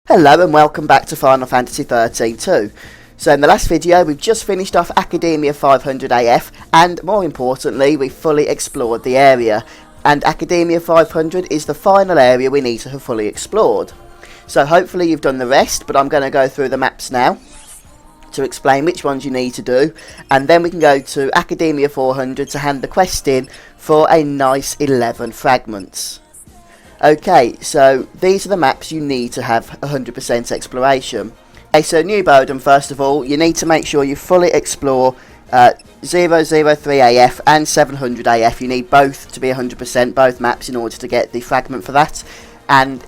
Hello and welcome back to Final Fantasy XIII-2. So in the last video we've just finished off Academia 500 AF and more importantly we fully explored the area, and Academia 500 is the final area we need to have fully explored. So hopefully you've done the rest, but I'm going to go through the maps now to explain which ones you need to do, and then we can go to Academia 400 to hand the quest in for a nice 11 fragments. Okay, so these are the maps you need to have 100% exploration. Okay, so New Bodom, first of all, you need to make sure you fully explore 003 AF and 700 AF. You need both to be 100%, both maps, in order to get the fragment for that. And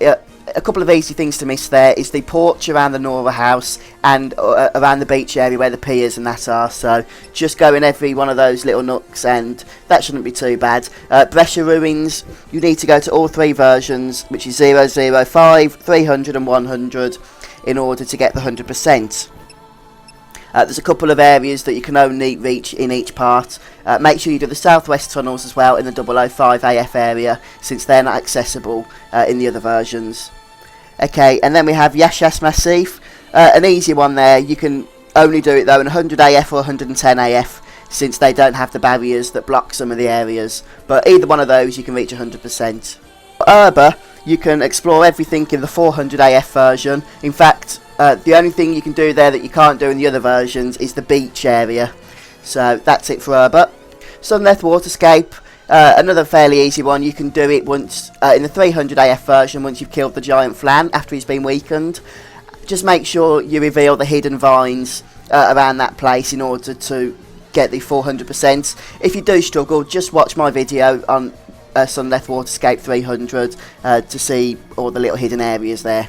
a couple of easy things to miss there is the porch around the Nora house and around the beach area where the piers and that are, so just go in every one of those little nooks and that shouldn't be too bad. Bresha ruins, you need to go to all three versions, which is 005, 300 and 100, in order to get the 100%. There's a couple of areas that you can only reach in each part. Make sure you do the southwest tunnels as well in the 005 AF area, since they're not accessible in the other versions. Okay, and then we have Yashas Massif, an easy one there. You can only do it though in 100 AF or 110 AF, since they don't have the barriers that block some of the areas, but either one of those you can reach 100%. For Urba, you can explore everything in the 400 AF version. In fact, the only thing you can do there that you can't do in the other versions is the beach area. So that's it for Urba. Sunleth Waterscape, another fairly easy one. You can do it once in the 300 AF version once you've killed the giant Flan after he's been weakened. Just make sure you reveal the hidden vines around that place in order to get the 400%. If you do struggle, just watch my video on Sunleth Waterscape 300 to see all the little hidden areas there.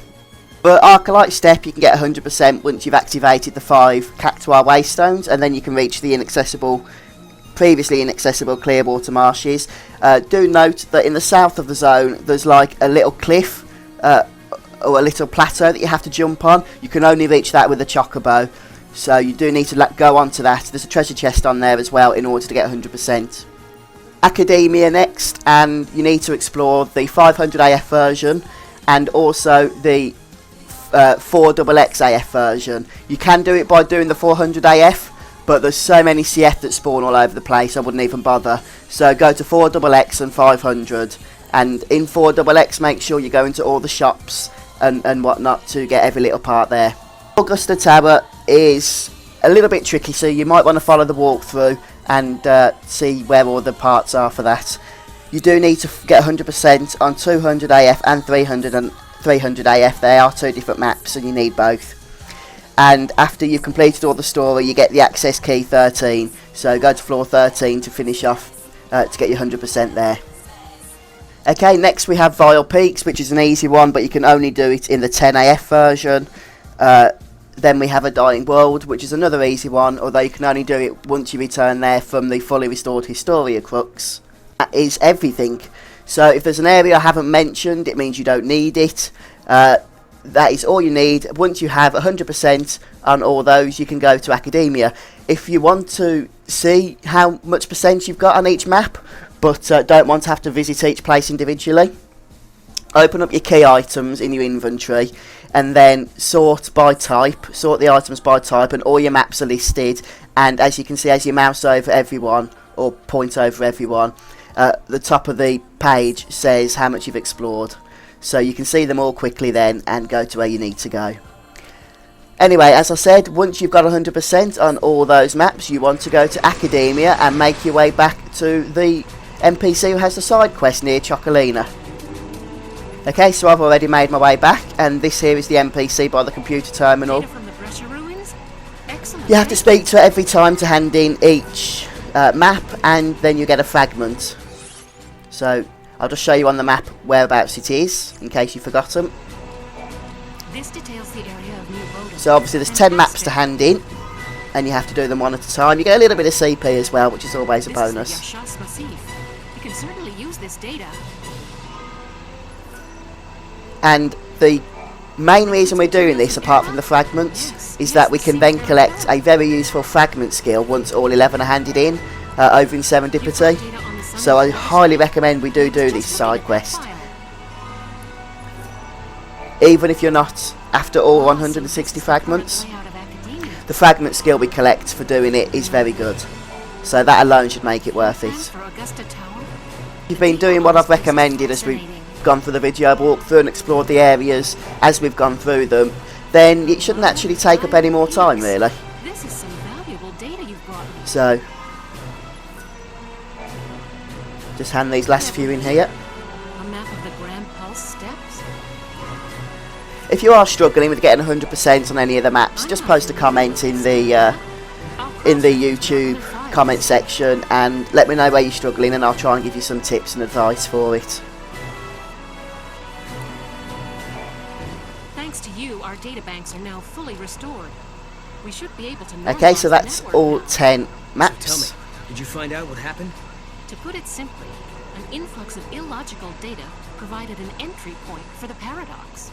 For Arcalite Step, you can get 100% once you've activated the 5 Cactuar Waystones, and then you can reach the previously inaccessible Clearwater Marshes. Do note that in the south of the zone, there's like a little cliff or a little plateau that you have to jump on. You can only reach that with a chocobo, so you do need to go onto that. There's a treasure chest on there as well in order to get 100%. Academia next, and you need to explore the 500 AF version and also the 4XX AF version. You can do it by doing the 400 AF, but there's so many CF that spawn all over the place I wouldn't even bother. So go to 4XX and 500, and in 4XX make sure you go into all the shops and whatnot to get every little part there. Augusta Tower is a little bit tricky, so you might want to follow the walkthrough and see where all the parts are for that. You do need to get 100% on 200 AF and 300 AF. They are two different maps and you need both. And after you've completed all the story, you get the access key 13, so go to floor 13 to finish off to get your 100% there. Okay, next we have Vile Peaks, which is an easy one, but you can only do it in the 10 AF version. Then we have A Dying World, which is another easy one, although you can only do it once you return there from the fully restored Historia Crux. That is everything. So if there's an area I haven't mentioned, it means you don't need it. That is all you need. Once you have 100% on all those, you can go to Academia. If you want to see how much percent you've got on each map, but don't want to have to visit each place individually, open up your key items in your inventory and then sort the items by type, and all your maps are listed. And as you can see, as you mouse over everyone or point over everyone, the top of the page says how much you've explored, so you can see them all quickly then and go to where you need to go. Anyway, as I said, once you've got 100% on all those maps, you want to go to Academia and make your way back to the NPC who has the side quest near Chocolina. Okay, so I've already made my way back, and this here is the NPC by the computer terminal. You have to speak to her every time to hand in each map, and then you get a fragment. So I'll just show you on the map whereabouts it is, in case you've forgotten. This details the area of New Bodom. So obviously there's 10 maps to hand in, and you have to do them one at a time. You get a little bit of CP as well, which is always a bonus. This is the Yashas Massif. You can certainly use this data. And the main reason we're doing this, apart from the fragments, is that we can then collect a very useful fragment skill once all 11 are handed in over in Serendipity. So I highly recommend we do this side quest. even if you're not after all 160 fragments. The fragment skill we collect for doing it is very good, so that alone should make it worth it. If you've been doing what I've recommended as we've gone through the video, walked through and explored the areas as we've gone through them, then it shouldn't actually take up any more time, really. This is some valuable data you've brought me. So, just hand these last few in here. A map of the Grand Pulse steps? If you are struggling with getting 100% on any of the maps, just post a comment in the YouTube comment section and let me know where you're struggling, and I'll try and give you some tips and advice for it. Thanks to you, our databanks are now fully restored. We should be able to Okay, so normalize that's the network all now. 10 Tell me, maps. did you find out what happened? To put it simply, an influx of illogical data provided an entry point for the paradox.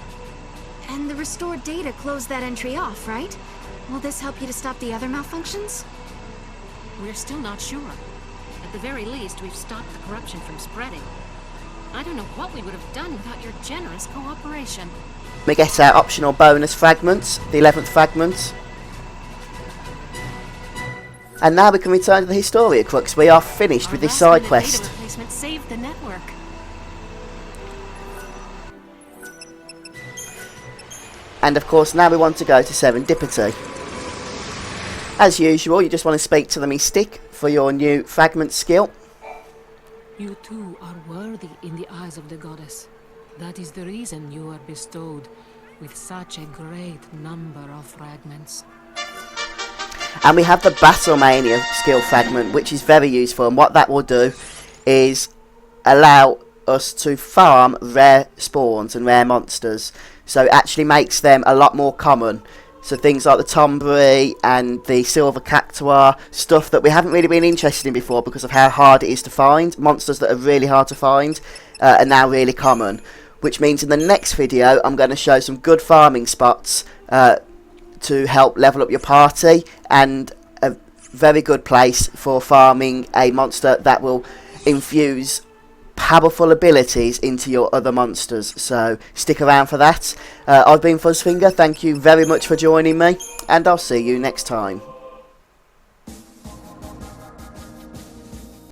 And the restored data closed that entry off, right? Will this help you to stop the other malfunctions? We're still not sure. At the very least, we've stopped the corruption from spreading. I don't know what we would have done without your generous cooperation. We get our optional bonus fragments, the 11th fragment. And now we can return to the Historia Crux. We are finished Our with this side last-minute quest. data replacement saved the network. And of course now we want to go to Serendipity. As usual, you just want to speak to the Mystic for your new fragment skill. You too are worthy in the eyes of the goddess. That is the reason you are bestowed with such a great number of fragments. And we have the Battlemania skill fragment, which is very useful, and what that will do is allow us to farm rare spawns and rare monsters. So it actually makes them a lot more common. So things like the Tombury and the Silver Cactuar, stuff that we haven't really been interested in before because of how hard it is to find. Monsters that are really hard to find are now really common. Which means in the next video I'm going to show some good farming spots to help level up your party, and a very good place for farming a monster that will infuse powerful abilities into your other monsters. So stick around for that. I've been Fuzzfinger, thank you very much for joining me, and I'll see you next time.